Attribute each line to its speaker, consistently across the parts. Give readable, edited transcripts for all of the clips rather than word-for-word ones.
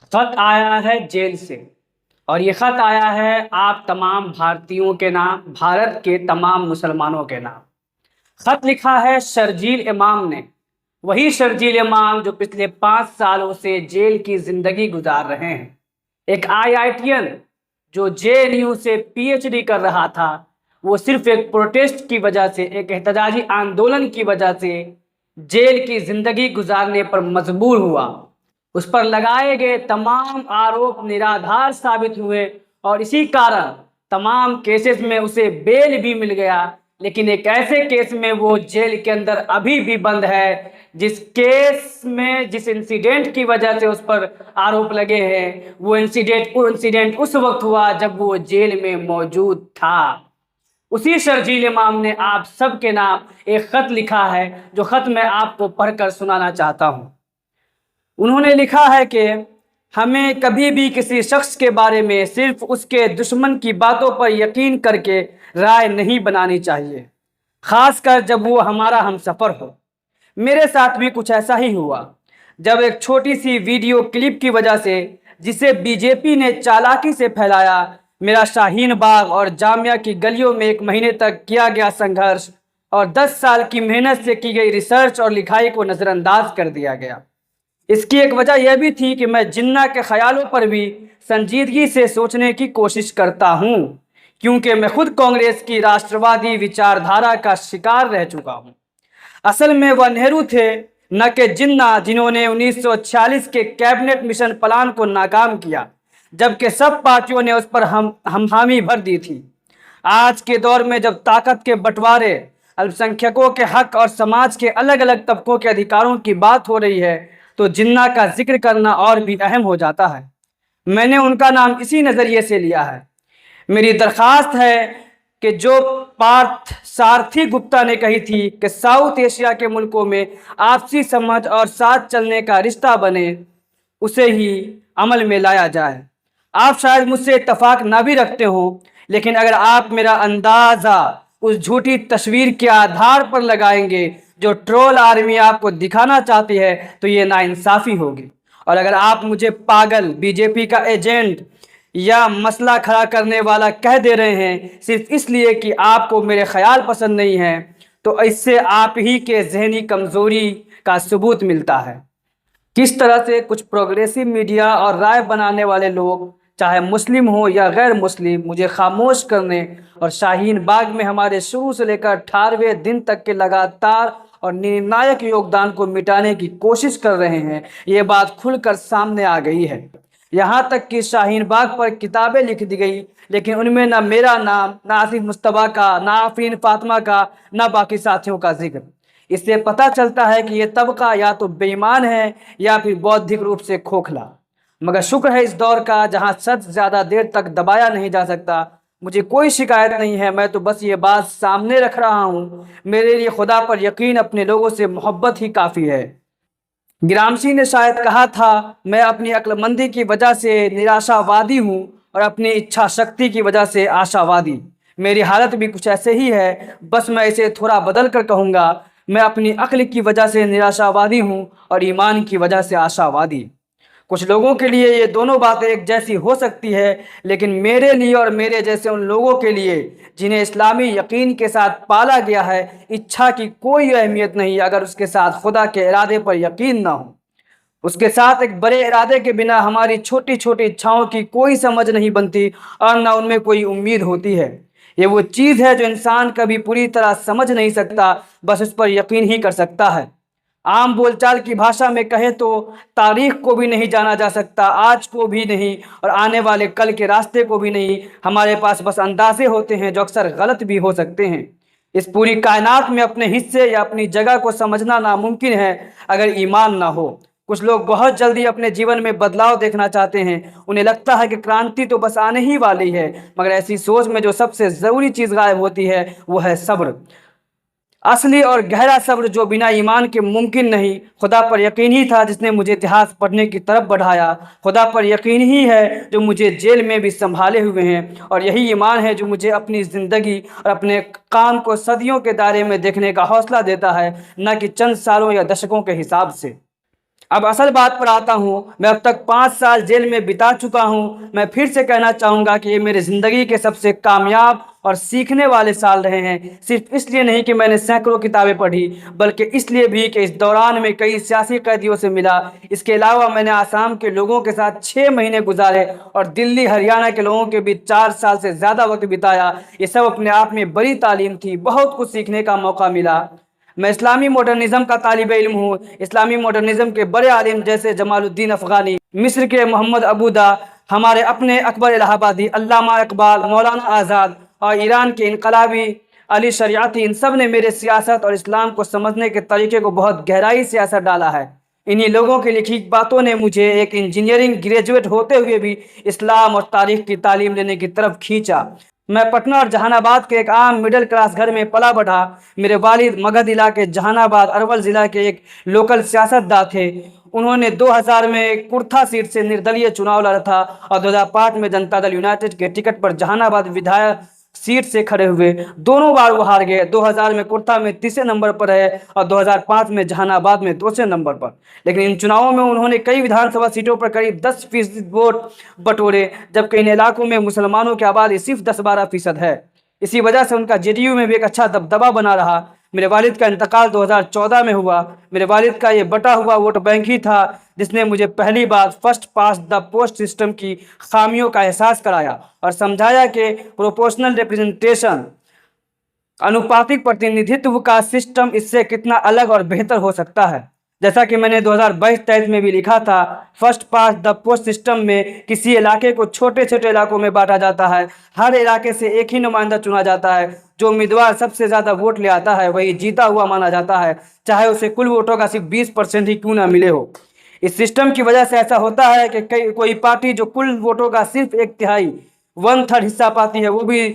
Speaker 1: खत आया है जेल से। और ये खत आया है आप तमाम भारतीयों के नाम, भारत के तमाम मुसलमानों के नाम। खत लिखा है शर्जील इमाम ने। वही शर्जील इमाम जो पिछले 5 सालों से जेल की जिंदगी गुजार रहे हैं। एक आईआईटीएन जो जेएनयू से पीएचडी कर रहा था, वो सिर्फ एक प्रोटेस्ट की वजह से, एक एहतजाजी आंदोलन की वजह से जेल की जिंदगी गुजारने पर मजबूर हुआ। उस पर लगाए गए तमाम आरोप निराधार साबित हुए और इसी कारण तमाम केसेस में उसे बेल भी मिल गया। लेकिन एक ऐसे केस में वो जेल के अंदर अभी भी बंद है, जिस केस में जिस इंसिडेंट की वजह से उस पर आरोप लगे हैं, वो इंसिडेंट उस वक्त हुआ जब वो जेल में मौजूद था। उसी शर्जील इमाम ने आप सबके नाम एक खत लिखा है, जो खत मैं आपको पढ़कर सुनाना चाहता हूँ। उन्होंने लिखा है कि हमें कभी भी किसी शख्स के बारे में सिर्फ उसके दुश्मन की बातों पर यकीन करके राय नहीं बनानी चाहिए, खासकर जब वो हमारा हमसफ़र हो। मेरे साथ भी कुछ ऐसा ही हुआ, जब एक छोटी सी वीडियो क्लिप की वजह से, जिसे बीजेपी ने चालाकी से फैलाया, मेरा शाहीन बाग और जामिया की गलियों में 1 महीने तक किया गया संघर्ष और 10 साल की मेहनत से की गई रिसर्च और लिखाई को नज़रअंदाज कर दिया गया। इसकी एक वजह यह भी थी कि मैं जिन्ना के ख्यालों पर भी संजीदगी से सोचने की कोशिश करता हूँ, क्योंकि मैं खुद कांग्रेस की राष्ट्रवादी विचारधारा का शिकार रह चुका हूँ। असल में वह नेहरू थे, न कि जिन्ना, जिन्होंने 1946 के कैबिनेट मिशन प्लान को नाकाम किया, जबकि सब पार्टियों ने उस पर हम हामी भर दी थी। आज के दौर में जब ताकत के बंटवारे, अल्पसंख्यकों के हक और समाज के अलग अलग तबकों के अधिकारों की बात हो रही है, तो जिन्ना का जिक्र करना और भी अहम हो जाता है। मैंने उनका नाम इसी नज़रिए से लिया है। मेरी दरख्वास्त है कि जो पार्थ सारथी गुप्ता ने कही थी कि साउथ एशिया के मुल्कों में आपसी समझ और साथ चलने का रिश्ता बने, उसे ही अमल में लाया जाए। आप शायद मुझसे इत्तफाक ना भी रखते हो, लेकिन अगर आप मेरा अंदाज़ा उस झूठी तस्वीर के आधार पर लगाएंगे जो ट्रोल आर्मी आपको दिखाना चाहती है, तो ये नाइंसाफ़ी होगी। और अगर आप मुझे पागल, बीजेपी का एजेंट या मसला खड़ा करने वाला कह दे रहे हैं सिर्फ इसलिए कि आपको मेरे ख्याल पसंद नहीं है, तो इससे आप ही के जहनी कमज़ोरी का सबूत मिलता है। किस तरह से कुछ प्रोग्रेसिव मीडिया और राय बनाने वाले लोग, चाहे मुस्लिम हो या गैर मुस्लिम, मुझे खामोश करने और शाहीन बाग में हमारे शुरू से लेकर 18वें दिन तक के लगातार और निर्णायक योगदान को मिटाने की कोशिश कर रहे हैं, ये बात खुलकर सामने आ गई है। यहाँ तक कि शाहीन बाग पर किताबें लिख दी गई, लेकिन उनमें ना मेरा नाम, ना आसिफ मुस्तफ़ा का, ना आफरीन फातिमा का, ना बाकी साथियों का जिक्र। इससे पता चलता है कि ये तबका या तो बेईमान है या फिर बौद्धिक रूप से खोखला। मगर शुक्र है इस दौर का, जहाँ सच ज़्यादा देर तक दबाया नहीं जा सकता। मुझे कोई शिकायत नहीं है, मैं तो बस ये बात सामने रख रहा हूँ। मेरे लिए खुदा पर यकीन, अपने लोगों से मोहब्बत ही काफ़ी है। ग्रामशी ने शायद कहा था, मैं अपनी अक्लमंदी की वजह से निराशावादी हूँ और अपनी इच्छा शक्ति की वजह से आशावादी। मेरी हालत भी कुछ ऐसे ही है, बस मैं इसे थोड़ा बदल कर कहूँगा, मैं अपनी अक्ल की वजह से निराशावादी हूँ और ईमान की वजह से आशावादी। कुछ लोगों के लिए ये दोनों बातें एक जैसी हो सकती है, लेकिन मेरे लिए और मेरे जैसे उन लोगों के लिए जिन्हें इस्लामी यकीन के साथ पाला गया है, इच्छा की कोई अहमियत नहीं अगर उसके साथ खुदा के इरादे पर यकीन ना हो। उसके साथ एक बड़े इरादे के बिना हमारी छोटी छोटी इच्छाओं की कोई समझ नहीं बनती और ना उनमें कोई उम्मीद होती है। ये वो चीज़ है जो इंसान कभी पूरी तरह समझ नहीं सकता, बस उस पर यकीन ही कर सकता है। आम बोलचाल की भाषा में कहें तो तारीख को भी नहीं जाना जा सकता, आज को भी नहीं और आने वाले कल के रास्ते को भी नहीं। हमारे पास बस अंदाजे होते हैं जो अक्सर गलत भी हो सकते हैं। इस पूरी कायनात में अपने हिस्से या अपनी जगह को समझना नामुमकिन है अगर ईमान ना हो। कुछ लोग बहुत जल्दी अपने जीवन में बदलाव देखना चाहते हैं, उन्हें लगता है कि क्रांति तो बस आने ही वाली है, मगर ऐसी सोच में जो सबसे ज़रूरी चीज़ गायब होती है वो है सब्र। असली और गहरा सब्र जो बिना ईमान के मुमकिन नहीं। खुदा पर यकीन ही था जिसने मुझे इतिहास पढ़ने की तरफ बढ़ाया। खुदा पर यकीन ही है जो मुझे जेल में भी संभाले हुए हैं, और यही ईमान है जो मुझे अपनी ज़िंदगी और अपने काम को सदियों के दायरे में देखने का हौसला देता है, न कि चंद सालों या दशकों के हिसाब से। अब असल बात पर आता हूँ। मैं अब तक 5 साल जेल में बिता चुका हूँ। मैं फिर से कहना चाहूँगा कि ये मेरी ज़िंदगी के सबसे कामयाब और सीखने वाले साल रहे हैं। सिर्फ इसलिए नहीं कि मैंने सैकड़ों किताबें पढ़ी, बल्कि इसलिए भी कि इस दौरान में कई सियासी कैदियों से मिला। इसके अलावा मैंने आसाम के लोगों के साथ 6 महीने गुजारे और दिल्ली हरियाणा के लोगों के बीच 4 साल से ज़्यादा वक्त बिताया। ये सब अपने आप में बड़ी तालीम थी। बहुत कुछ सीखने का मौका मिला। मैं इस्लामी मॉडर्निज्म का तालिब इल्म हूँ। इस्लामी मॉडर्निज्म के बड़े आलिम जैसे जमालुद्दीन अफ़गानी, मिस्र के मोहम्मद अबूदा, हमारे अपने अकबर इलाहाबादी, अल्लामा इकबाल, मौलाना आज़ाद और ईरान के इनकलाबी अली शरियाती, इन सब ने मेरे सियासत और इस्लाम को समझने के तरीके को बहुत गहराई से असर डाला है। इन्हीं लोगों की लिखी बातों ने मुझे एक इंजीनियरिंग ग्रेजुएट होते हुए भी इस्लाम और तारीख़ की तालीम लेने की तरफ खींचा। मैं पटना और जहानाबाद के एक आम मिडिल क्लास घर में पला बढ़ा। मेरे वालिद मगध इलाके जहानाबाद अरवल ज़िला के एक लोकल सियासतदान थे। उन्होंने 2000 में कुर्था सीट से निर्दलीय चुनाव लड़ा था और 2005 में जनता दल यूनाइटेड के टिकट पर जहानाबाद विधायक सीट से खड़े हुए। दोनों बार वो हार गए। 2000 में कुर्था में तीसरे नंबर पर है और 2005 में जहानाबाद में दूसरे नंबर पर। लेकिन इन चुनावों में उन्होंने कई विधानसभा सीटों पर करीब 10% वोट बटोरे, जबकि इन इलाकों में मुसलमानों की आबादी सिर्फ 10-12% है। इसी वजह से उनका जेडीयू में भी एक अच्छा दबदबा बना रहा। मेरे वालिद का इंतकाल 2014 में हुआ। मेरे वालिद का ये बटा हुआ वोट बैंक ही था जिसने मुझे पहली बार first past the post system की खामियों का एहसास कराया और समझाया कि प्रोपोर्शनल रिप्रेजेंटेशन, अनुपातिक प्रतिनिधित्व का सिस्टम इससे कितना अलग और बेहतर हो सकता है। जैसा कि मैंने 2022-23 में भी लिखा था, first past the post system में किसी इलाके को छोटे छोटे इलाकों में बांटा जाता है। हर इलाके से एक ही नुमाइंदा चुना जाता है। जो उम्मीदवार सबसे ज़्यादा वोट ले आता है वही जीता हुआ माना जाता है, चाहे उसे कुल वोटों का सिर्फ 20% ही क्यों ना मिले हो। इस सिस्टम की वजह से ऐसा होता है कि कोई पार्टी जो कुल वोटों का सिर्फ 1/3 1/3 हिस्सा पाती है, वो भी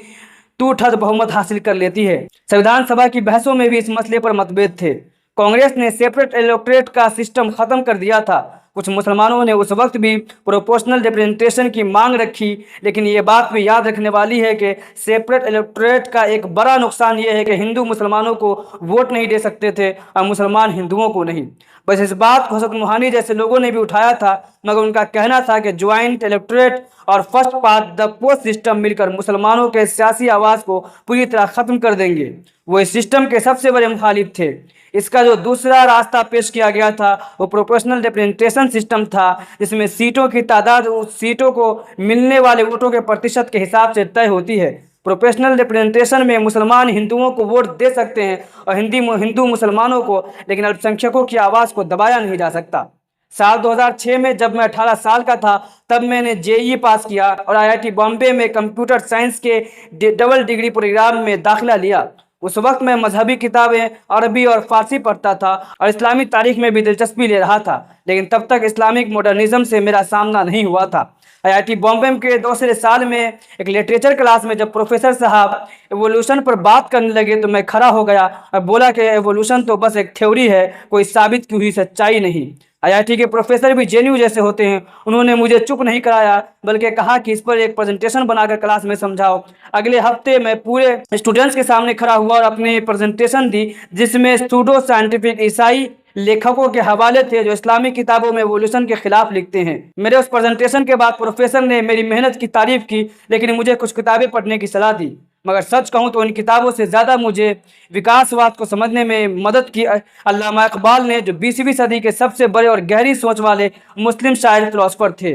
Speaker 1: 2/3 बहुमत हासिल कर लेती है। संविधान सभा की बहसों में भी इस मसले पर मतभेद थे। कांग्रेस ने सेपरेट इलेक्टोरेट का सिस्टम खत्म कर दिया था। कुछ मुसलमानों ने उस वक्त भी प्रोपोर्शनल रिप्रेजेंटेशन की मांग रखी, लेकिन ये बात भी याद रखने वाली है कि सेपरेट इलेक्टोरेट का एक बड़ा नुकसान ये है कि हिंदू मुसलमानों को वोट नहीं दे सकते थे और मुसलमान हिंदुओं को नहीं। बस इस बात को हसरत मोहानी जैसे लोगों ने भी उठाया था, मगर उनका कहना था कि ज्वाइंट इलेक्टोरेट और first past the post system मिलकर मुसलमानों के सियासी आवाज़ को पूरी तरह ख़त्म कर देंगे। वो इस सिस्टम के सबसे बड़े मुखालिफ थे। इसका जो दूसरा रास्ता पेश किया गया था वो प्रोपोर्शनल रिप्रेजेंटेशन सिस्टम था, जिसमें सीटों की तादाद उस सीटों को मिलने वाले वोटों के प्रतिशत के हिसाब से तय होती है। प्रोपोर्शनल रिप्रेजेंटेशन में मुसलमान हिंदुओं को वोट दे सकते हैं और हिंदू मुसलमानों को, लेकिन अल्पसंख्यकों की आवाज़ को दबाया नहीं जा सकता। साल 2006 में जब मैं 18 साल का था, तब मैंने जेईई पास किया और आईआईटी बॉम्बे में कंप्यूटर साइंस के डबल डिग्री प्रोग्राम में दाखिला लिया। उस वक्त मैं मजहबी किताबें अरबी और फारसी पढ़ता था और इस्लामी तारीख में भी दिलचस्पी ले रहा था, लेकिन तब तक इस्लामिक मॉडर्निज्म से मेरा सामना नहीं हुआ था। आईआईटी बॉम्बे के दूसरे साल में एक लिटरेचर क्लास में जब प्रोफेसर साहब एवोल्यूशन पर बात करने लगे तो मैं खड़ा हो गया और बोला कि एवोल्यूशन तो बस एक थ्योरी है, कोई साबित की हुई सच्चाई नहीं। आईआईटी के प्रोफेसर भी जेएनयू जैसे होते हैं। उन्होंने मुझे चुप नहीं कराया, बल्कि कहा कि इस पर एक प्रेजेंटेशन बनाकर क्लास में समझाओ। अगले हफ्ते मैं पूरे स्टूडेंट्स के सामने खड़ा हुआ और अपनी प्रेजेंटेशन दी, जिसमें सूडो साइंटिफिक ईसाई लेखकों के हवाले थे जो इस्लामिक किताबों में एवोल्यूशन के खिलाफ लिखते हैं। मेरे उस प्रेजेंटेशन के बाद प्रोफेसर ने मेरी मेहनत की तारीफ की, लेकिन मुझे कुछ किताबें पढ़ने की सलाह दी। मगर सच कहूँ तो इन किताबों से ज़्यादा मुझे विकासवाद को समझने में मदद की अल्लामा इकबाल ने, जो 20वीं सदी के सबसे बड़े और गहरी सोच वाले मुस्लिम शायर फिलोसफर थे।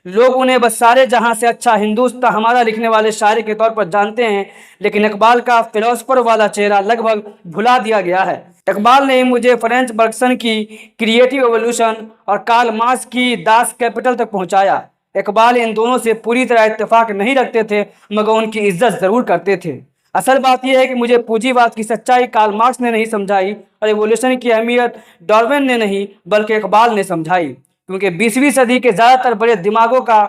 Speaker 1: लोग उन्हें बस सारे जहां से अच्छा हिंदुस्तान हमारा लिखने वाले शायर के तौर पर जानते हैं, लेकिन इकबाल का फिलोसफर वाला चेहरा लगभग भुला दिया गया है। इकबाल ने मुझे फ्रेंच बर्गसन की क्रिएटिव एवोल्यूशन और कार्ल मार्क्स की दास कैपिटल तक पहुंचाया। इकबाल इन दोनों से पूरी तरह इत्तेफाक नहीं रखते थे, मगर उनकी इज्जत ज़रूर करते थे। असल बात यह है कि मुझे पूंजीवाद की सच्चाई कार्ल मार्क्स ने नहीं समझाई और एवोल्यूशन की अहमियत डार्विन ने नहीं, बल्कि इकबाल ने समझाई। क्योंकि 20वीं सदी के ज़्यादातर बड़े दिमागों का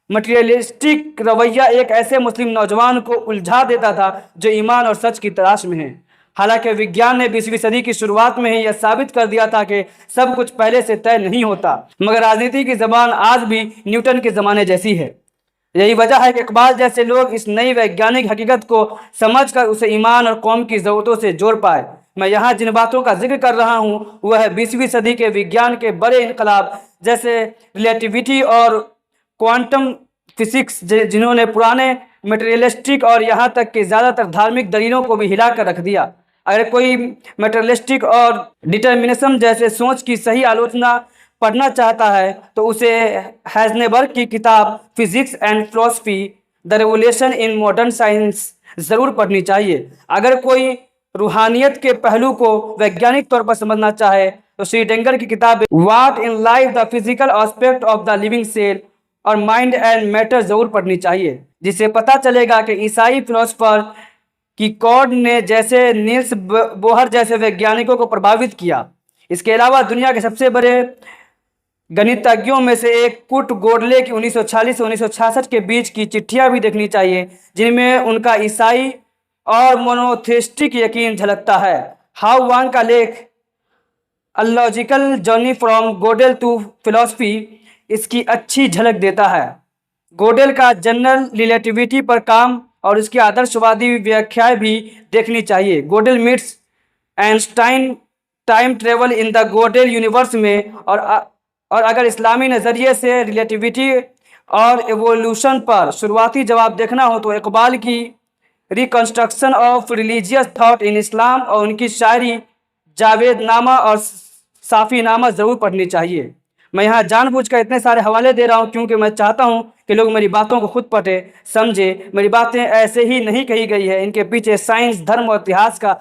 Speaker 1: मटीरियलिस्टिक रवैया एक ऐसे मुस्लिम नौजवान को उलझा देता था जो ईमान और सच की तलाश में है। हालांकि विज्ञान ने 20वीं सदी की शुरुआत में ही यह साबित कर दिया था कि सब कुछ पहले से तय नहीं होता, मगर राजनीति की जबान आज भी न्यूटन के ज़माने जैसी है। यही वजह है कि इकबाल जैसे लोग इस नई वैज्ञानिक हकीकत को समझकर उसे ईमान और कौम की ज़रूरतों से जोड़ पाए। मैं यहाँ जिन बातों का जिक्र कर रहा हूँ वह है 20वीं सदी के विज्ञान के बड़े इनकलाब जैसे रिलेटिविटी और क्वांटम फिजिक्स, जिन्होंने पुराने मटेरियलिस्टिक और यहाँ तक कि ज़्यादातर धार्मिक दलीलों को भी हिला कर रख दिया। अगर कोई मटेरियलिस्टिक और डिटर्मिनिज्म जैसे सोच की सही आलोचना पढ़ना चाहता है तो उसे हैज़नबर्ग की किताब physics and philosophy the revolution in modern science ज़रूर पढ़नी चाहिए। अगर कोई रूहानियत के पहलू को वैज्ञानिक तौर पर समझना चाहे तो श्रीडेंगर की किताब what in life the physical aspect of the living cell और माइंड एंड मैटर ज़रूर पढ़नी चाहिए, जिससे पता चलेगा कि ईसाई फिलोसफर की कॉड ने जैसे नील्स बोहर जैसे वैज्ञानिकों को प्रभावित किया। इसके अलावा दुनिया के सबसे बड़े गणितज्ञों में से एक कुर्ट गोडले की 1940 से 1966 के बीच की चिट्ठियां भी देखनी चाहिए, जिनमें उनका ईसाई और मोनोथेइस्टिक यकीन झलकता है। हाउ वांग का लेख a logical journey from Godel to philosophy इसकी अच्छी झलक देता है। गोडेल का जनरल रिलेटिविटी पर काम और उसकी आदर्शवादी व्याख्याएं भी देखनी चाहिए। Godel meets Einstein time travel in the Godel universe में और अगर इस्लामी नज़रिए से रिलेटिविटी और एवोल्यूशन पर शुरुआती जवाब देखना हो तो इकबाल की reconstruction of religious thought in Islam और उनकी शायरी जावेद नामा और साफ़ी नामा ज़रूर पढ़नी चाहिए। मैं यहाँ जानबूझकर इतने सारे हवाले दे रहा हूँ क्योंकि मैं चाहता हूँ कि लोग मेरी बातों को खुद पढ़े समझे। मेरी बातें ऐसे ही नहीं कही गई है, इनके पीछे साइंस, धर्म और इतिहास का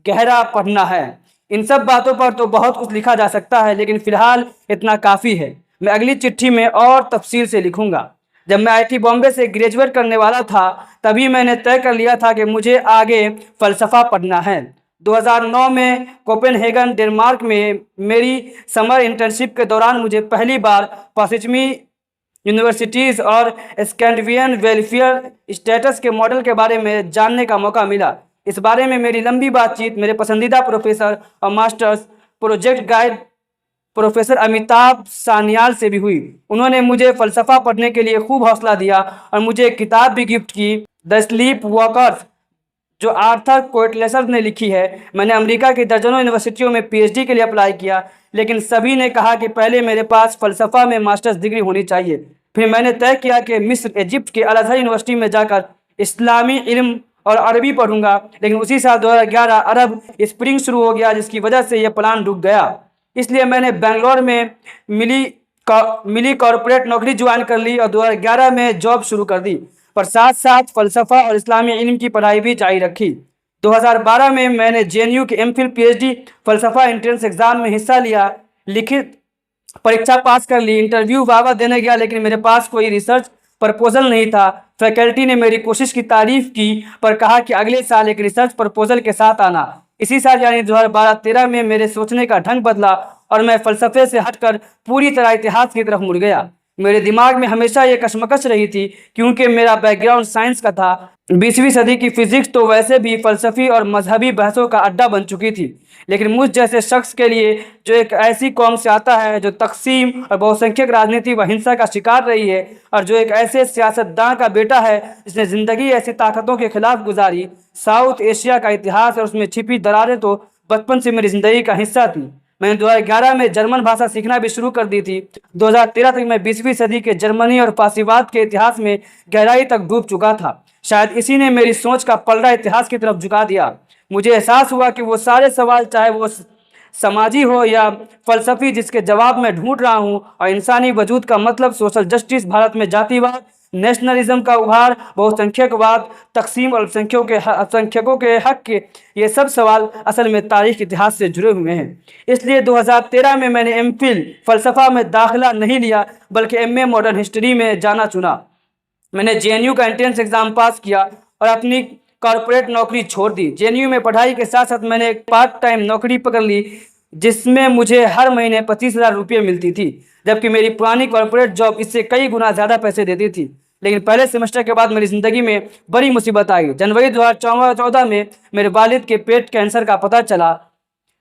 Speaker 1: गहरा पढ़ना है। इन सब बातों पर तो बहुत कुछ लिखा जा सकता है, लेकिन फ़िलहाल इतना काफ़ी है। मैं अगली चिट्ठी में और तफसील से लिखूँगा। जब मैं IIT बॉम्बे से ग्रेजुएट करने वाला था तभी मैंने तय कर लिया था कि मुझे आगे फ़लसफ़ा पढ़ना है। 2009 में कोपेनहेगन डेनमार्क में मेरी समर इंटर्नशिप के दौरान मुझे पहली बार पश्चिमी यूनिवर्सिटीज़ और स्कैंडिनेवियन वेलफेयर स्टेटस के मॉडल के बारे में जानने का मौका मिला। इस बारे में मेरी लंबी बातचीत मेरे पसंदीदा प्रोफेसर और masters project guide professor Amitabh Sanyal से भी हुई। उन्होंने मुझे फ़लसफ़ा पढ़ने के लिए खूब हौसला दिया और मुझे एक किताब भी गिफ्ट की, द स्लीप वॉकर्स, जो आर्थर कोएटलेसर ने लिखी है। मैंने अमेरिका की दर्जनों यूनिवर्सिटियों में PhD के लिए अप्लाई किया, लेकिन सभी ने कहा कि पहले मेरे पास फ़लसफ़ा में मास्टर्स डिग्री होनी चाहिए। फिर मैंने तय किया कि मिस्र, इजिप्ट के अल अज़हर यूनिवर्सिटी में जाकर इस्लामी इल्म और अरबी पढ़ूंगा, लेकिन उसी साल 2011 अरब स्प्रिंग शुरू हो गया, जिसकी वजह से यह प्लान रुक गया। इसलिए मैंने बेंगलोर में मिली कॉरपोरेट नौकरी ज्वाइन कर ली और 2011 में जॉब शुरू कर दी, पर साथ साथ फ़लसफ़ा और इस्लामी इल्म की पढ़ाई भी जारी रखी। 2012 में मैंने JNU के MPhil PhD फ़लसफ़ा एंट्रेंस एग्ज़ाम में हिस्सा लिया, लिखित परीक्षा पास कर ली, इंटरव्यू वाह देने गया, लेकिन मेरे पास कोई रिसर्च प्रपोजल नहीं था। फैकल्टी ने मेरी कोशिश की तारीफ की पर कहा कि अगले साल एक रिसर्च प्रपोजल के साथ आना। इसी साल यानी 2012-13 में मेरे सोचने का ढंग बदला और मैं फ़लसफ़े से हटकर पूरी तरह इतिहास की तरफ मुड़ गया। मेरे दिमाग में हमेशा ये कशमकश रही थी क्योंकि मेरा बैकग्राउंड साइंस का था। 20वीं सदी की फ़िज़िक्स तो वैसे भी फ़लसफ़ी और मजहबी बहसों का अड्डा बन चुकी थी, लेकिन मुझ जैसे शख्स के लिए जो एक ऐसी कौम से आता है जो तकसीम और बहुसंख्यक राजनीति व हिंसा का शिकार रही है और जो एक ऐसे सियासतदान का बेटा है जिसने ज़िंदगी ऐसी ताकतों के खिलाफ गुजारी, साउथ एशिया का इतिहास और उसमें छिपी दरारें तो बचपन से मेरी ज़िंदगी का हिस्सा थी। मैंने 2011 में जर्मन भाषा सीखना भी शुरू कर दी थी। 2013 तक मैं 20वीं सदी के जर्मनी और फासीवाद के इतिहास में गहराई तक डूब चुका था। शायद इसी ने मेरी सोच का पलड़ा इतिहास की तरफ झुका दिया। मुझे एहसास हुआ कि वो सारे सवाल, चाहे वो समाजी हो या फ़लसफ़ी, जिसके जवाब में ढूंढ रहा हूँ, और इंसानी वजूद का मतलब, सोशल जस्टिस, भारत में जातिवाद, नेशनलिज्म का उभार, बहुसंख्यकवाद, तकसीम अल्पसंख्यकों के हक के, ये सब सवाल असल में तारीख़ इतिहास से जुड़े हुए हैं। इसलिए 2013 में मैंने MPhil फ़लसफ़ा में दाखिला नहीं लिया बल्कि MA मॉडर्न हिस्ट्री में जाना चुना। मैंने JNU का एंट्रेंस एग्ज़ाम पास किया और अपनी कॉरपोरेट नौकरी छोड़ दी। JNU में पढ़ाई के साथ साथ मैंने एक पार्ट टाइम नौकरी पकड़ ली जिसमें मुझे हर महीने 25,000 रुपये मिलती थी, जबकि मेरी पुरानी कॉरपोरेट जॉब इससे कई गुना ज़्यादा पैसे देती थी। लेकिन पहले सेमेस्टर के बाद मेरी ज़िंदगी में बड़ी मुसीबत आई। जनवरी 2014 में मेरे वालिद के पेट कैंसर का पता चला।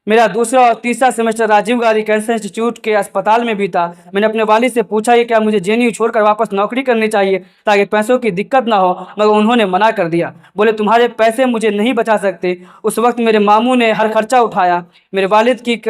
Speaker 1: मेरा दूसरा और तीसरा semester Rajiv Gandhi cancer institute के अस्पताल में भी था। मैंने अपने वालिद से पूछा कि क्या मुझे जेएनयू छोड़कर वापस नौकरी करनी चाहिए ताकि पैसों की दिक्कत ना हो, मगर उन्होंने मना कर दिया। बोले तुम्हारे पैसे मुझे नहीं बचा सकते। उस वक्त मेरे मामू ने हर खर्चा उठाया। मेरे वालिद की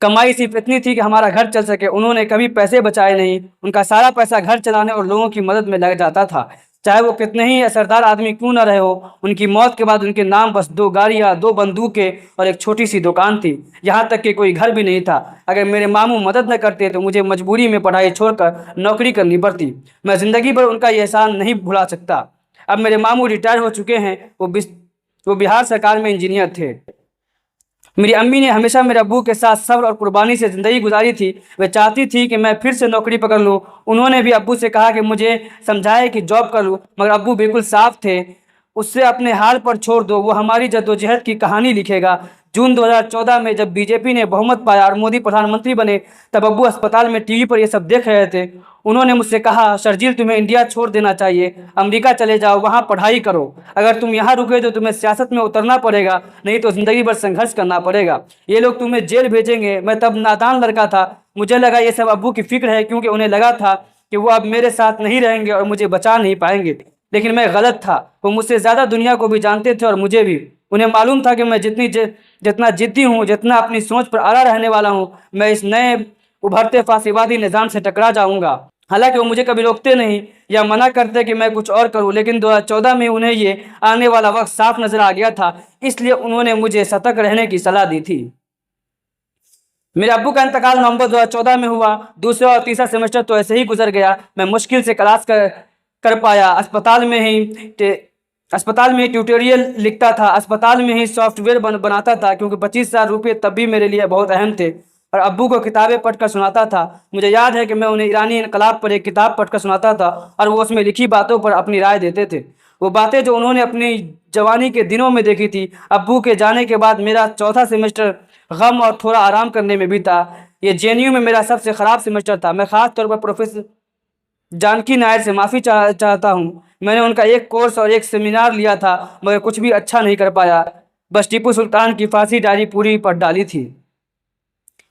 Speaker 1: कमाई सिर्फ इतनी थी कि हमारा घर चल सके। उन्होंने कभी पैसे बचाए नहीं। उनका सारा पैसा घर चलाने और लोगों की मदद में लग जाता था, चाहे वो कितने ही असरदार आदमी क्यों न रहे हो। उनकी मौत के बाद उनके नाम बस 2 गाड़ियाँ, 2 बंदूकें और एक छोटी सी दुकान थी। यहाँ तक कि कोई घर भी नहीं था। अगर मेरे मामू मदद न करते तो मुझे मजबूरी में पढ़ाई छोड़कर नौकरी करनी पड़ती। मैं ज़िंदगी भर उनका ये एहसान नहीं भुला सकता। अब मेरे मामू रिटायर हो चुके हैं। वो बिहार सरकार में इंजीनियर थे। मेरी अम्मी ने हमेशा मेरे अब्बू के साथ सब्र और कुर्बानी से ज़िंदगी गुजारी थी। वे चाहती थी कि मैं फिर से नौकरी पकड़ लूँ। उन्होंने भी अब्बू से कहा कि मुझे समझाए कि जॉब कर लूँ, मगर अब्बू बिल्कुल साफ थे, उससे अपने हाल पर छोड़ दो, वो हमारी जद्दोजहद की कहानी लिखेगा। जून 2014 में जब बीजेपी ने बहुमत पाया और मोदी प्रधानमंत्री बने, तब अब्बू अस्पताल में टीवी पर ये सब देख रहे थे। उन्होंने मुझसे कहा, शर्जील तुम्हें इंडिया छोड़ देना चाहिए, अमेरिका चले जाओ, वहाँ पढ़ाई करो। अगर तुम यहाँ रुके तो तुम्हें सियासत में उतरना पड़ेगा, नहीं तो ज़िंदगी भर संघर्ष करना पड़ेगा। ये लोग तुम्हें जेल भेजेंगे। मैं तब नादान लड़का था। मुझे लगा ये सब अब्बू की फिक्र है, क्योंकि उन्हें लगा था कि वो अब मेरे साथ नहीं रहेंगे और मुझे बचा नहीं पाएंगे। लेकिन मैं गलत था। वो मुझसे ज़्यादा दुनिया को भी जानते थे और मुझे भी। उन्हें मालूम था कि मैं जितना जिद्दी हूँ, जितना अपनी सोच पर अड़ा रहने वाला हूँ, मैं इस नए उभरते फासीवादी निज़ाम से टकरा जाऊँगा। हालांकि वो मुझे कभी रोकते नहीं या मना करते कि मैं कुछ और करूं, लेकिन 2014 में उन्हें ये आने वाला वक्त साफ नजर आ गया था, इसलिए उन्होंने मुझे सतर्क रहने की सलाह दी थी। मेरे अब्बू का इंतकाल नवंबर 2014 में हुआ। दूसरा और तीसरा सेमेस्टर तो ऐसे ही गुजर गया। मैं मुश्किल से क्लास कर पाया। अस्पताल में ही ट्यूटोरियल लिखता था, अस्पताल में ही सॉफ्टवेयर बनाता था, क्योंकि 25,000 रुपये तब भी मेरे लिए बहुत अहम थे। और अब्बू को किताबें पढ़कर सुनाता था। मुझे याद है कि मैं उन्हें ईरानी इनकलाब पर एक किताब पढ़कर सुनाता था और वो उसमें लिखी बातों पर अपनी राय देते थे। वो बातें जो उन्होंने अपनी जवानी के दिनों में देखी थी। अब्बू के जाने के बाद मेरा चौथा सेमेस्टर गम और थोड़ा आराम करने में भी था। ये जेएनयू में मेरा सबसे ख़राब सेमेस्टर था। मैं ख़ास तौर पर प्रोफेसर जानकी नायर से माफ़ी चाहता हूँ। मैंने उनका एक कोर्स और एक सेमिनार लिया था, मगर कुछ भी अच्छा नहीं कर पाया। बस टीपू सुल्तान की फांसी डायरी पूरी पढ़ डाली थी।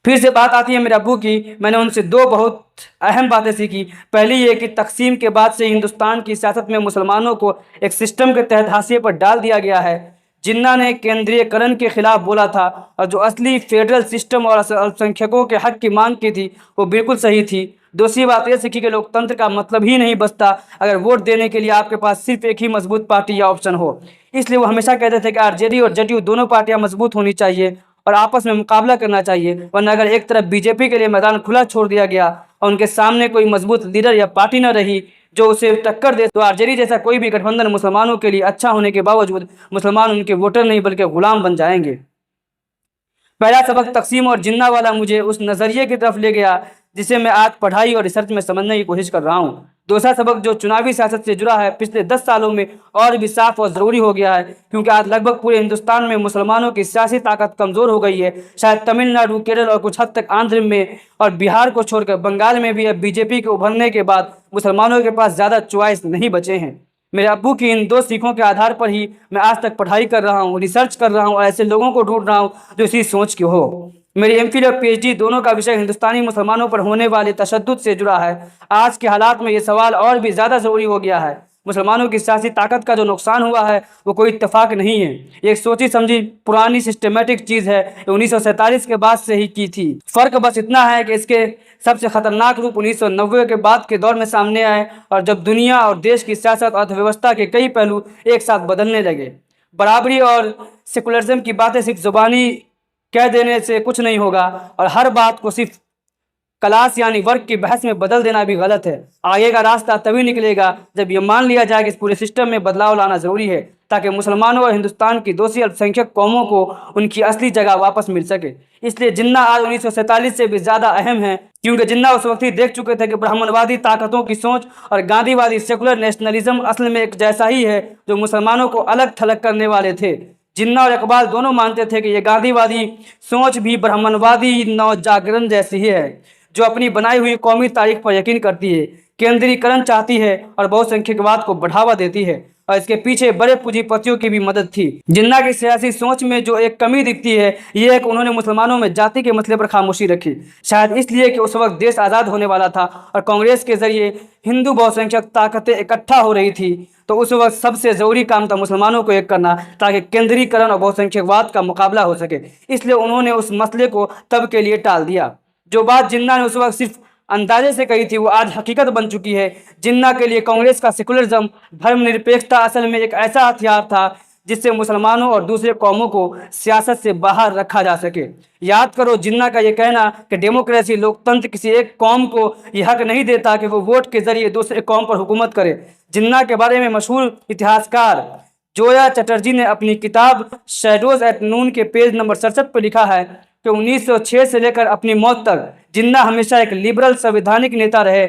Speaker 1: फिर से बात आती है मेरे अब्बू की। मैंने उनसे 2 बहुत अहम बातें सीखी। पहली ये कि तकसीम के बाद से हिंदुस्तान की सियासत में मुसलमानों को एक सिस्टम के तहत हाशिए पर डाल दिया गया है। जिन्ना ने केंद्रीयकरण के खिलाफ बोला था और जो असली फेडरल सिस्टम और अल्पसंख्यकों के हक की मांग की थी, वो बिल्कुल सही थी। दूसरी बात यह सीखी कि लोकतंत्र का मतलब ही नहीं बचता अगर वोट देने के लिए आपके पास सिर्फ एक ही मजबूत पार्टी या ऑप्शन हो। इसलिए वो हमेशा कहते थे कि आरजेडी और जेडीयू दोनों पार्टियां मजबूत होनी चाहिए और आपस में मुकाबला करना चाहिए, वरना अगर एक तरफ बीजेपी के लिए मैदान खुला छोड़ दिया गया और उनके सामने कोई मजबूत लीडर या पार्टी न रही जो उसे टक्कर दे, तो आरजेडी जैसा कोई भी गठबंधन मुसलमानों के लिए अच्छा होने के बावजूद मुसलमान उनके वोटर नहीं बल्कि गुलाम बन जाएंगे। पहला सबक तकसीम और जिन्ना वाला मुझे उस नज़रिए की तरफ ले गया जिसे मैं आज पढ़ाई और रिसर्च में समझने की कोशिश कर रहा हूँ। दूसरा सबक जो चुनावी सियासत से जुड़ा है, पिछले 10 सालों में और भी साफ और ज़रूरी हो गया है, क्योंकि आज लगभग पूरे हिंदुस्तान में मुसलमानों की सियासी ताकत कमज़ोर हो गई है। शायद तमिलनाडु, केरल और कुछ हद तक आंध्र में और बिहार को छोड़कर बंगाल में भी अब बीजेपी के उभरने के बाद मुसलमानों के पास ज़्यादा चॉइस नहीं बचे हैं। मेरे अब्बू की इन 2 सीखों के आधार पर ही मैं आज तक पढ़ाई कर रहा हूँ, रिसर्च कर रहा हूँ और ऐसे लोगों को ढूंढ रहा हूँ जो इसी सोच के हो। मेरी एमफिल और पीएचडी दोनों का विषय हिंदुस्तानी मुसलमानों पर होने वाले तशद्दुद से जुड़ा है। आज के हालात में ये सवाल और भी ज़्यादा ज़रूरी हो गया है। मुसलमानों की सियासी ताकत का जो नुकसान हुआ है वो कोई इत्तेफाक नहीं है। ये एक सोची समझी पुरानी सिस्टमेटिक चीज़ है, 1947 के बाद से ही की थी। फ़र्क बस इतना है कि इसके सबसे खतरनाक रूप 1990 के बाद के दौर में सामने आए और जब दुनिया और देश की सियासत और अर्थव्यवस्था के कई पहलू एक साथ बदलने लगे। बराबरी और सेकुलरिज्म की बातें सिर्फ जुबानी कह देने से कुछ नहीं होगा और हर बात को सिर्फ क्लास यानी वर्ग की बहस में बदल देना भी गलत है। आगे का रास्ता तभी निकलेगा जब ये मान लिया जाए कि इस पूरे सिस्टम में बदलाव लाना ज़रूरी है, ताकि मुसलमानों और हिंदुस्तान की दूसरी अल्पसंख्यक कौमों को उनकी असली जगह वापस मिल सके। इसलिए जिन्ना आज 1947 से भी ज़्यादा अहम है, क्योंकि जिन्ना उस वक्त ही देख चुके थे कि ब्राह्मणवादी ताकतों की सोच और गांधीवादी सेकुलर नेशनलिज्म असल में एक जैसा ही है जो मुसलमानों को अलग थलग करने वाले थे। जिन्ना और इकबाल दोनों मानते थे कि ये गांधीवादी सोच भी ब्राह्मणवादी नवजागरण जैसी ही है, जो अपनी बनाई हुई कौमी तारीख पर यकीन करती है, केंद्रीकरण चाहती है और बहुसंख्यकवाद को बढ़ावा देती है। और इसके पीछे बड़े पूंजीपतियों की भी मदद थी। जिन्ना की सियासी सोच में जो एक कमी दिखती है ये है कि उन्होंने मुसलमानों में जाति के मसले पर खामोशी रखी, शायद इसलिए कि उस वक्त देश आज़ाद होने वाला था और कांग्रेस के जरिए हिंदू बहुसंख्यक ताकतें इकट्ठा हो रही थी। तो उस वक्त सबसे ज़रूरी काम था मुसलमानों को एक करना, ताकि केंद्रीकरण और बहुसंख्यकवाद का मुकाबला हो सके। इसलिए उन्होंने उस मसले को तब के लिए टाल दिया। जो बात जिन्ना ने उस वक्त सिर्फ अंदाजे से कही थी वो आज हकीकत बन चुकी है। जिन्ना के लिए कांग्रेस का सेकुलरिज्म, धर्मनिरपेक्षता असल में एक ऐसा हथियार था जिससे मुसलमानों और दूसरे कौमों को सियासत से बाहर रखा जा सके। याद करो जिन्ना का ये कहना कि डेमोक्रेसी, लोकतंत्र किसी एक कौम को यह हक नहीं देता कि वो वोट के जरिए दूसरे कौम पर हुकूमत करे। जिन्ना के बारे में मशहूर इतिहासकार जोया चटर्जी ने अपनी किताब शैडोज एट नून के पेज नंबर 67 पर लिखा है कि 1906 से लेकर अपनी मौत तक जिन्ना हमेशा एक लिबरल संवैधानिक नेता रहे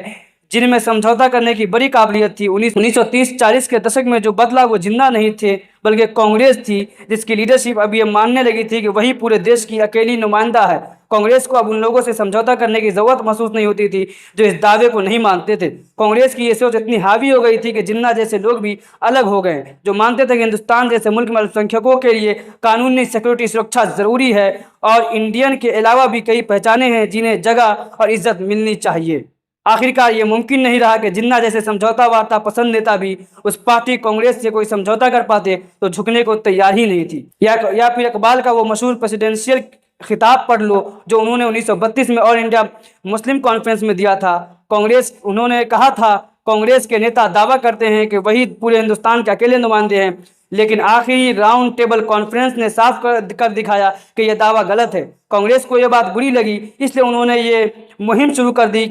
Speaker 1: जिनमें समझौता करने की बड़ी काबिलियत थी। 1930-40 के दशक में जो बदला वो जिन्ना नहीं थे बल्कि कांग्रेस थी, जिसकी लीडरशिप अब ये मानने लगी थी कि वही पूरे देश की अकेली नुमाइंदा है। कांग्रेस को अब उन लोगों से समझौता करने की जरूरत महसूस नहीं होती थी जो इस दावे को नहीं मानते थे। कांग्रेस की ये सोच इतनी हावी हो गई थी कि जिन्ना जैसे लोग भी अलग हो गए, जो मानते थे कि हिंदुस्तान जैसे मुल्क में अल्पसंख्यकों के लिए कानूनी सिक्योरिटी सुरक्षा जरूरी है और इंडियन के अलावा भी कई पहचाने हैं जिन्हें जगह और इज्जत मिलनी चाहिए। आखिरकार ये मुमकिन नहीं रहा कि जिन्ना जैसे समझौता वार्ता पसंद नेता भी उस पार्टी कांग्रेस से कोई समझौता कर पाते तो झुकने को तैयार ही नहीं थी। या फिर इकबाल का वो मशहूर प्रेसिडेंशियल खिताब पढ़ लो जो उन्होंने 1932 में ऑल इंडिया मुस्लिम कॉन्फ्रेंस में दिया था। उन्होंने कहा था, कांग्रेस के नेता दावा करते हैं कि वही पूरे हिंदुस्तान के अकेले नुमाइंदे हैं, लेकिन आखिरी राउंड टेबल कॉन्फ्रेंस ने साफ कर दिखाया कि यह दावा गलत है। कांग्रेस को यह बात बुरी लगी, इसलिए उन्होंने ये मुहिम शुरू कर दी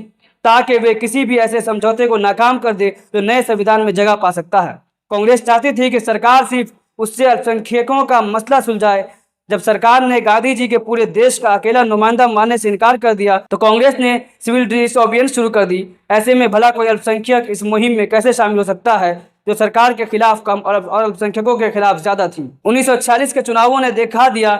Speaker 1: ताकि वे किसी भी ऐसे समझौते को नाकाम कर दे जो नए संविधान में जगह पा सकता है। कांग्रेस चाहती थी कि सरकार सिर्फ उससे अल्पसंख्यकों का मसला सुलझाए। जब सरकार ने गांधी जी के पूरे देश का अकेला नुमाइंदा मानने से इनकार कर दिया तो कांग्रेस ने सिविल डिसोबिडियंस शुरू कर दी। ऐसे में भला कोई अल्पसंख्यक इस मुहिम में कैसे शामिल हो सकता है जो सरकार के खिलाफ कम और अल्पसंख्यकों के खिलाफ ज्यादा थी। 1946 के चुनावों ने दिखा दिया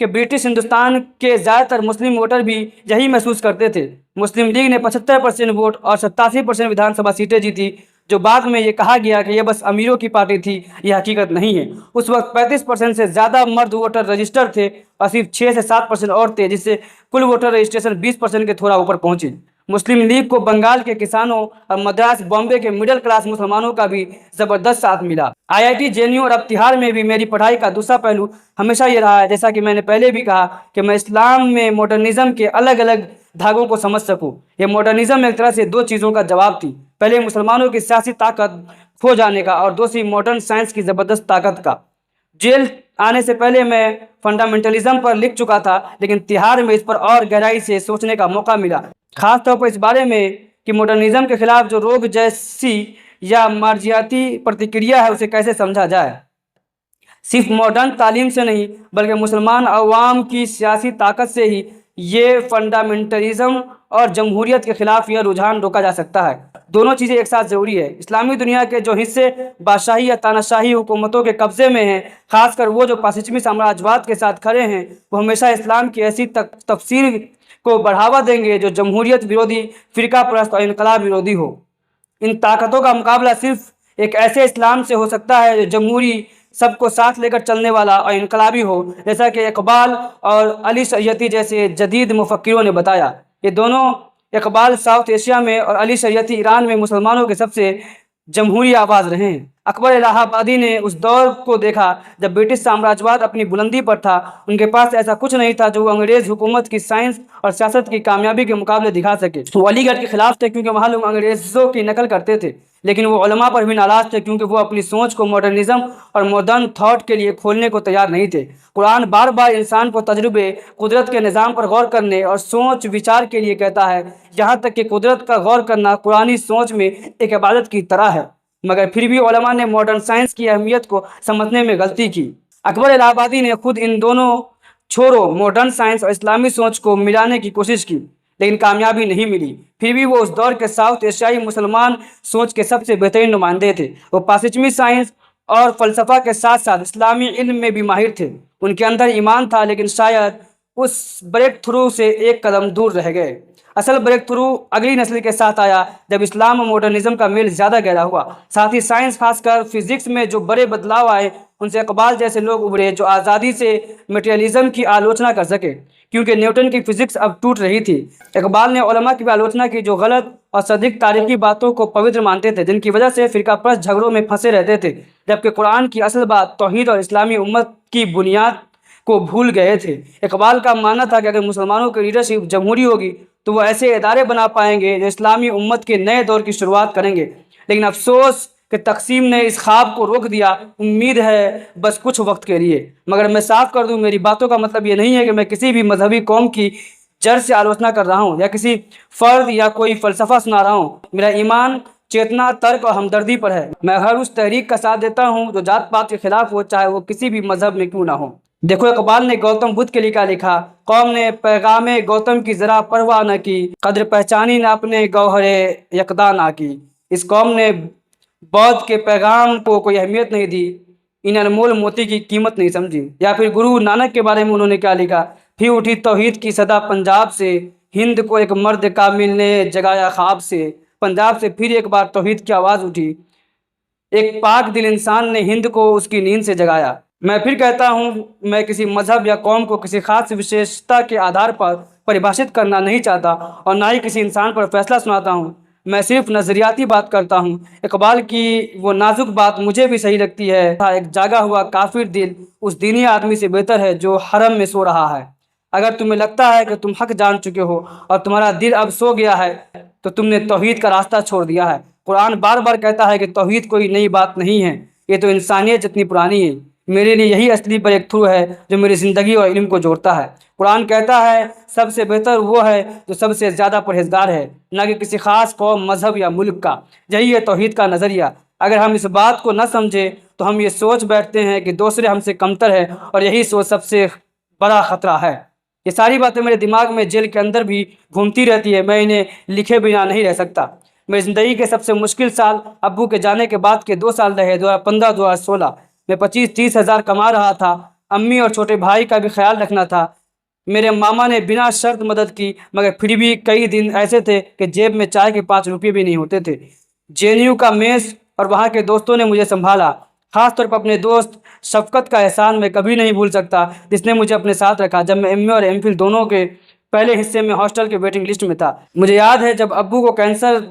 Speaker 1: कि ब्रिटिश हिंदुस्तान के ज़्यादातर मुस्लिम वोटर भी यही महसूस करते थे। मुस्लिम लीग ने 75% वोट और 87% विधानसभा सीटें जीती। जो बाद में ये कहा गया कि यह बस अमीरों की पार्टी थी, यह हकीकत नहीं है। उस वक्त 35% से ज़्यादा मर्द वोटर रजिस्टर्ड थे और सिर्फ 6 से 7% और थे, जिससे कुल वोटर रजिस्ट्रेशन 20% के थोड़ा ऊपर पहुंचे। मुस्लिम लीग को बंगाल के किसानों और मद्रास बॉम्बे के मिडिल क्लास मुसलमानों का भी जबरदस्त साथ मिला। IIT JNU और अब तिहाड़ में भी मेरी पढ़ाई का दूसरा पहलू हमेशा ये रहा है, जैसा कि मैंने पहले भी कहा, कि मैं इस्लाम में मॉडर्निज्म के अलग अलग धागों को समझ सकूं। ये मॉडर्निज्म एक तरह से दो चीज़ों का जवाब थी, पहले मुसलमानों की सियासी ताकत खो जाने का और दूसरी मॉडर्न साइंस की ज़बरदस्त ताकत का। जेल आने से पहले मैं फंडामेंटलिज्म पर लिख चुका था, लेकिन तिहाड़ में इस पर और गहराई से सोचने का मौका मिला, खास तौर पर इस बारे में कि मॉडर्निज्म के खिलाफ जो रोग जैसी या मार्जियाती प्रतिक्रिया है उसे कैसे समझा जाए। सिर्फ मॉडर्न तालीम से नहीं बल्कि मुसलमान अवाम की सियासी ताकत से ही ये फंडामेंटलिज्म और जमहूरियत के खिलाफ यह रुझान रोका जा सकता है। दोनों चीज़ें एक साथ ज़रूरी है। इस्लामी दुनिया के जो हिस्से बादशाही या तानाशाही हुकूमतों के कब्जे में हैं, खासकर वो जो पश्चिमी साम्राज्यवाद के साथ खड़े हैं, वो हमेशा इस्लाम की ऐसी तफसीर को बढ़ावा देंगे जो जमहूरियत विरोधी, फ़िरका परस्त और इनकलाब विरोधी हो। इन ताकतों का मुकाबला सिर्फ एक ऐसे इस्लाम से हो सकता है जो जमहूरी, सबको साथ लेकर चलने वाला और इनकलाबी हो, जैसा कि इकबाल और अली शरीयती जैसे जदीद मुफक्किरों ने बताया। ये दोनों, इकबाल साउथ एशिया में और अली शरीयती ईरान में, मुसलमानों के सबसे जमहूरी आवाज़ रहे हैं। अकबर इलाहाबादी ने उस दौर को देखा जब ब्रिटिश साम्राज्यवाद अपनी बुलंदी पर था। उनके पास ऐसा कुछ नहीं था जो अंग्रेज़ हुकूमत की साइंस और सियासत की कामयाबी के मुकाबले दिखा सके। वो अलीगढ़ के खिलाफ थे क्योंकि वहाँ लोग अंग्रेज़ों की नकल करते थे, लेकिन वो उलमा पर भी नाराज़ थे क्योंकि वो अपनी सोच को मॉडर्निज्म और मॉडर्न थॉट के लिए खोलने को तैयार नहीं थे। कुरान बार बार इंसान को तजुर्बे, कुदरत के निज़ाम पर गौर करने और सोच विचार के लिए कहता है, यहाँ तक कि कुदरत का गौर करना कुरानी सोच में एक इबादत की तरह है। मगर फिर भी उलमा ने मॉडर्न साइंस की अहमियत को समझने में गलती की। अकबर इलाहाबादी ने खुद इन दोनों छोरों, मॉडर्न साइंस और इस्लामी सोच को मिलाने की कोशिश की, लेकिन कामयाबी नहीं मिली। फिर भी वो उस दौर के साउथ एशियाई मुसलमान सोच के सबसे बेहतरीन नुमाइंदे थे। वो पश्चिमी साइंस और फ़लसफ़ा के साथ साथ इस्लामी इल्म में भी माहिर थे। उनके अंदर ईमान था, लेकिन शायद उस ब्रेक थ्रू से एक कदम दूर रह गए। असल ब्रेक थ्रू अगली नस्ल के साथ आया जब इस्लाम और मॉडर्निज्म का मेल ज़्यादा गहरा हुआ। साथ ही साइंस, खासकर फिजिक्स में जो बड़े बदलाव आए, उनसे इकबाल जैसे लोग उभरे जो आज़ादी से मटेरियलिज्म की आलोचना कर सके, क्योंकि न्यूटन की फिजिक्स अब टूट रही थी। इकबाल ने उलमा की भी आलोचना की जो गलत और सदिक तारीखी बातों को पवित्र मानते थे, जिनकी वजह से फिरका परस्त झगड़ों में फंसे रहते थे, जबकि कुरान की असल बात तौहीद और इस्लामी उम्मत की बुनियाद को भूल गए थे। इकबाल का मानना था कि अगर मुसलमानों की लीडरशिप जमहूरी होगी तो वो ऐसे इदारे बना पाएंगे जो इस्लामी उम्मत के नए दौर की शुरुआत करेंगे। लेकिन अफसोस कि तकसीम ने इस ख्वाब को रोक दिया। उम्मीद है बस कुछ वक्त के लिए। मगर मैं साफ कर दूं, मेरी बातों का मतलब ये नहीं है कि मैं किसी भी मजहबी कौम की जड़ से आलोचना कर रहा हूँ या किसी फ़र्द या कोई फ़लसफ़ा सुना रहा हूँ। मेरा ईमान, चेतना, तर्क और हमदर्दी पर है। मैं हर उस तहरीक का साथ देता हूँ जो जात पात के खिलाफ हो, चाहे वो किसी भी मजहब में क्यों ना हो। देखो, इकबाल ने गौतम बुद्ध के लिए क्या लिखा। कौम ने पैगामे गौतम की ज़रा परवाह न की, कद्र पहचानी न अपने गौहरे यकदा ना की। इस कौम ने बौद्ध के पैगाम को कोई अहमियत नहीं दी, इन अनमोल मोती की कीमत नहीं समझी। या फिर गुरु नानक के बारे में उन्होंने क्या लिखा। फिर उठी तौहीद की सदा पंजाब से, हिंद को एक मर्द कामिल ने जगाया ख्वाब से। पंजाब से फिर एक बार तौहीद की आवाज़ उठी, एक पाक दिल इंसान ने हिंद को उसकी नींद से जगाया। मैं फिर कहता हूँ, मैं किसी मजहब या कौम को किसी खास विशेषता के आधार पर परिभाषित करना नहीं चाहता और ना ही किसी इंसान पर फैसला सुनाता हूँ। मैं सिर्फ नज़रियाती बात करता हूँ। इकबाल की वो नाजुक बात मुझे भी सही लगती है। एक जागा हुआ काफिर दिल उस दीनी आदमी से बेहतर है जो हरम में सो रहा है। अगर तुम्हें लगता है कि तुम हक जान चुके हो और तुम्हारा दिल अब सो गया है, तो तुमने तौहीद का रास्ता छोड़ दिया है। कुरान बार बार कहता है कि तौहीद कोई नई बात नहीं है, ये तो इंसानियत जितनी पुरानी है। मेरे लिए यही असली ब्रेक थ्रू है जो मेरी ज़िंदगी और इल्म को जोड़ता है। कुरान कहता है सबसे बेहतर वो है जो सबसे ज़्यादा परहेजगार है, ना कि किसी ख़ास कौम, मज़हब या मुल्क का। यही है तौहीद का नज़रिया। अगर हम इस बात को न समझें तो हम ये सोच बैठते हैं कि दूसरे हमसे कमतर है, और यही सोच सबसे बड़ा ख़तरा है। ये सारी बातें मेरे दिमाग में जेल के अंदर भी घूमती रहती है। मैं इन्हें लिखे बिना नहीं रह सकता। मेरी ज़िंदगी के सबसे मुश्किल साल अब्बू के जाने के बाद के 2 साल रहे, 2015-2016। मैं 25-30 हज़ार कमा रहा था। अम्मी और छोटे भाई का भी ख्याल रखना था। मेरे मामा ने बिना शर्त मदद की, मगर फिर भी कई दिन ऐसे थे कि जेब में चाय के 5 रुपये भी नहीं होते थे। जेएनयू का मेस और वहाँ के दोस्तों ने मुझे संभाला। ख़ास तौर पर अपने दोस्त शफ़क़त का एहसान मैं कभी नहीं भूल सकता, जिसने मुझे अपने साथ रखा जब मैं एमए और एमफिल दोनों के पहले हिस्से में हॉस्टल के वेटिंग लिस्ट में था। मुझे याद है जब अब्बू को कैंसर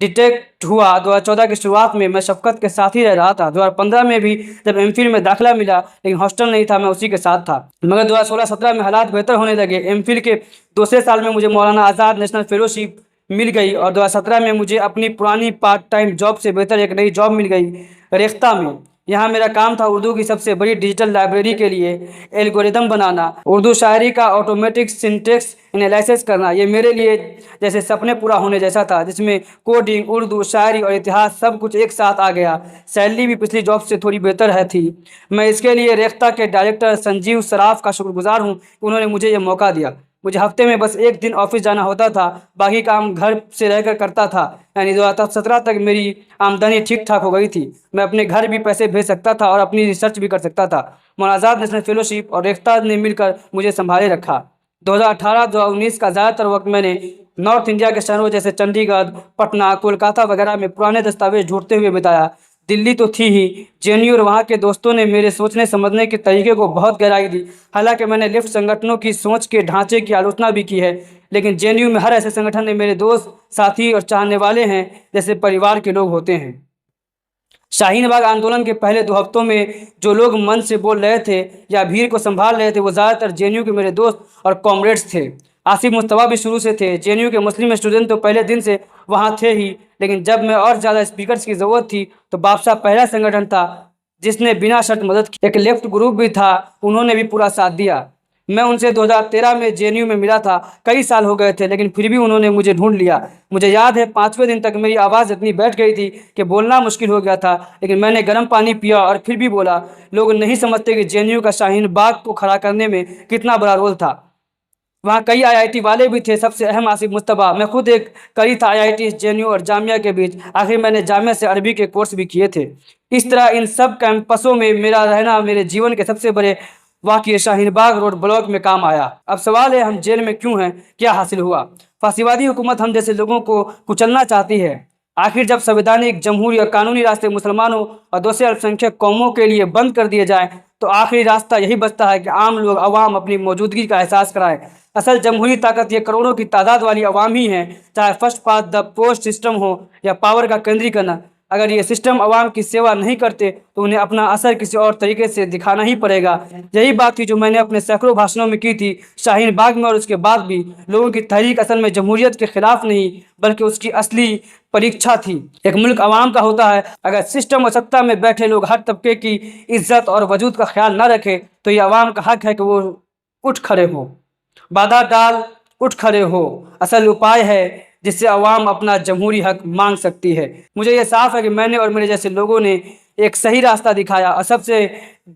Speaker 1: डिटेक्ट हुआ 2014 की शुरुआत में, मैं शफ़क़त के साथ ही रह रहा था। 2015 में भी जब एमफिल में दाखिला मिला, लेकिन हॉस्टल नहीं था, मैं उसी के साथ था। मगर 2016-17 में हालात बेहतर होने लगे। एमफिल के दूसरे साल में मुझे मौलाना आज़ाद नेशनल फेलोशिप मिल गई और 2017 में मुझे अपनी पुरानी पार्ट टाइम जॉब से बेहतर एक नई जॉब मिल गई रेख्ता में। यहाँ मेरा काम था उर्दू की सबसे बड़ी डिजिटल लाइब्रेरी के लिए एल्गोरिदम बनाना, उर्दू शायरी का ऑटोमेटिक सिंटेक्स एनालिसिस करना। ये मेरे लिए जैसे सपने पूरा होने जैसा था, जिसमें कोडिंग, उर्दू, शायरी और इतिहास सब कुछ एक साथ आ गया। सैलरी भी पिछली जॉब से थोड़ी बेहतर है थी। मैं इसके लिए रेख्ता के डायरेक्टर संजीव सराफ का शुक्रगुजार हूँ कि उन्होंने मुझे ये मौका दिया। मुझे हफ्ते में बस 1 दिन ऑफिस जाना होता था, बाकी काम घर से रहकर करता था। यानी 2017 तक मेरी आमदनी ठीक ठाक हो गई थी। मैं अपने घर भी पैसे भेज सकता था और अपनी रिसर्च भी कर सकता था। मौलाना आज़ाद नेशनल फेलोशिप और रेख्ता ने मिलकर मुझे संभाले रखा। 2018-2019 का ज़्यादातर वक्त मैंने नॉर्थ इंडिया के शहरों जैसे चंडीगढ़, पटना, कोलकाता वगैरह में पुराने दस्तावेज ढूंढते हुए बिताया। दिल्ली तो थी ही, जेएनयू और वहाँ के दोस्तों ने मेरे सोचने समझने के तरीके को बहुत गहराई दी। हालांकि मैंने लेफ्ट संगठनों की सोच के ढांचे की आलोचना भी की है, लेकिन जेएनयू में हर ऐसे संगठन में मेरे दोस्त, साथी और चाहने वाले हैं जैसे परिवार के लोग होते हैं। शाहीन बाग आंदोलन के पहले 2 हफ्तों में जो लोग मन से बोल रहे थे या भीड़ को संभाल रहे थे, वो ज़्यादातर जेएनयू के मेरे दोस्त और कॉमरेड्स थे। आसिफ मुस्तफा भी शुरू से थे। जेएनयू के मुस्लिम स्टूडेंट तो पहले दिन से वहाँ थे ही, लेकिन जब मैं और ज़्यादा स्पीकर्स की ज़रूरत थी तो बादशाह पहला संगठन था जिसने बिना शर्त मदद की। एक लेफ्ट ग्रुप भी था, उन्होंने भी पूरा साथ दिया। मैं उनसे 2013 में जेएनयू में मिला था। कई साल हो गए थे, लेकिन फिर भी उन्होंने मुझे ढूंढ लिया। मुझे याद है 5वें दिन तक मेरी आवाज़ इतनी बैठ गई थी कि बोलना मुश्किल हो गया था, लेकिन मैंने गर्म पानी पिया और फिर भी बोला। लोग नहीं समझते कि जेएनयू का शाहीन बाग को खड़ा करने में कितना बड़ा रोल था। वहाँ कई आईआईटी वाले भी थे, सबसे अहम आसिफ मुस्तफा। मैं खुद एक करी था आईआईटी, जेएनयू और जामिया के बीच। आखिर मैंने जामिया से अरबी के कोर्स भी किए थे। इस तरह इन सब कैंपसों में मेरा रहना मेरे जीवन के सबसे बड़े वाक़ये शाहीन बाग रोड ब्लॉक में काम आया। अब सवाल है, हम जेल में क्यों हैं, क्या हासिल हुआ? फासीवादी हुकूमत हम जैसे लोगों को कुचलना चाहती है। आखिर जब संवैधानिक, जमहूरी और कानूनी रास्ते मुसलमानों और दूसरे अल्पसंख्यक कौमों के लिए बंद कर दिए जाएं, तो आखिरी रास्ता यही बचता है कि आम लोग, अवाम अपनी मौजूदगी का एहसास कराएं। असल जमहूरी ताकत ये करोड़ों की तादाद वाली अवाम ही है, चाहे first past the post system हो या पावर का केंद्रीकरण। अगर ये सिस्टम अवाम की सेवा नहीं करते तो उन्हें अपना असर किसी और तरीके से दिखाना ही पड़ेगा। यही बात थी जो मैंने अपने सैकड़ों भाषणों में की थी, शाहीन बाग में और उसके बाद भी। लोगों की तहरीक असल में जमहूरियत के खिलाफ नहीं, बल्कि उसकी असली परीक्षा थी। एक मुल्क अवाम का होता है। अगर सिस्टम और सत्ता में बैठे लोग हर तबके की इज्जत और वजूद का ख्याल न रखे, तो ये अवाम का हक है कि वो उठ खड़े हो, बाधा डाल उठ खड़े हो। असल उपाय है जिससे अवाम अपना जमहूरी हक मांग सकती है। मुझे ये साफ है कि मैंने और मेरे जैसे लोगों ने एक सही रास्ता दिखाया, और सबसे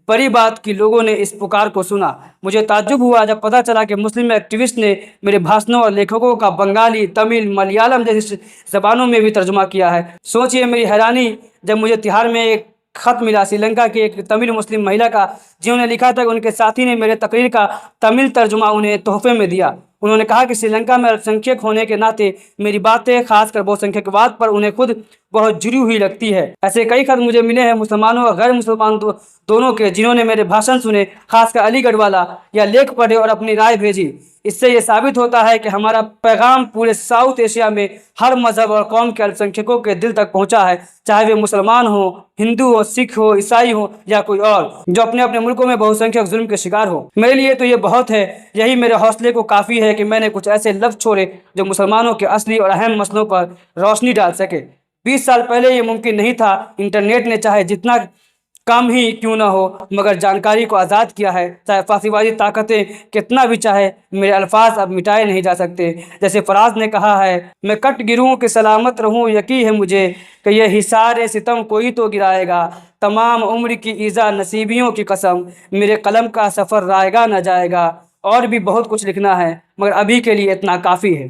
Speaker 1: बड़ी बात कि लोगों ने इस पुकार को सुना। मुझे ताज्जुब हुआ जब पता चला कि मुस्लिम एक्टिविस्ट ने मेरे भाषणों और लेखकों का बंगाली, तमिल, मलयालम जैसी ज़बानों में भी तर्जुमा किया है। सोचिए मेरी हैरानी जब मुझे तिहाड़ में एक खत मिला श्रीलंका की एक तमिल मुस्लिम महिला का, जिन्होंने लिखा था कि उनके साथी ने मेरे तकरीर का तमिल तर्जुमा उन्हें तोहफे में दिया। उन्होंने कहा कि श्रीलंका में अल्पसंख्यक होने के नाते मेरी बातें, खासकर बहुसंख्यकवाद पर उन्हें खुद बहुत जुड़ी हुई लगती है। ऐसे कई खत मुझे मिले हैं मुसलमानों और गैर मुसलमान दोनों के, जिन्होंने मेरे भाषण सुने, खासकर अलीगढ़ वाला, या लेख पढ़े और अपनी राय भेजी। इससे ये साबित होता है कि हमारा पैगाम पूरे साउथ एशिया में हर मजहब और कौम के अल्पसंख्यकों के दिल तक पहुंचा है, चाहे वे मुसलमान हो, हिंदू हो, सिख हो, ईसाई हो या कोई और, जो अपने अपने मुल्कों में बहुसंख्यक जुल्म के शिकार हो। मेरे लिए तो ये बहुत है। यही मेरे हौसले को काफ़ी है कि मैंने कुछ ऐसे लफ्ज़ छोड़े जो मुसलमानों के असली और अहम मसलों पर रोशनी डाल सके। 20 साल पहले ये मुमकिन नहीं था। इंटरनेट ने चाहे जितना कम ही क्यों ना हो, मगर जानकारी को आज़ाद किया है। चाहे फासीवादी ताकतें कितना भी चाहे, मेरे अल्फाज अब मिटाए नहीं जा सकते। जैसे फराज ने कहा है, मैं कट गिरूँ कि सलामत रहूँ, यकीन है मुझे कि यह हिसार सितम कोई तो गिराएगा। तमाम उम्र की ईज़ा नसीबियों की कसम, मेरे कलम का सफ़र रायगा न जाएगा। और भी बहुत कुछ लिखना है, मगर अभी के लिए इतना काफ़ी है।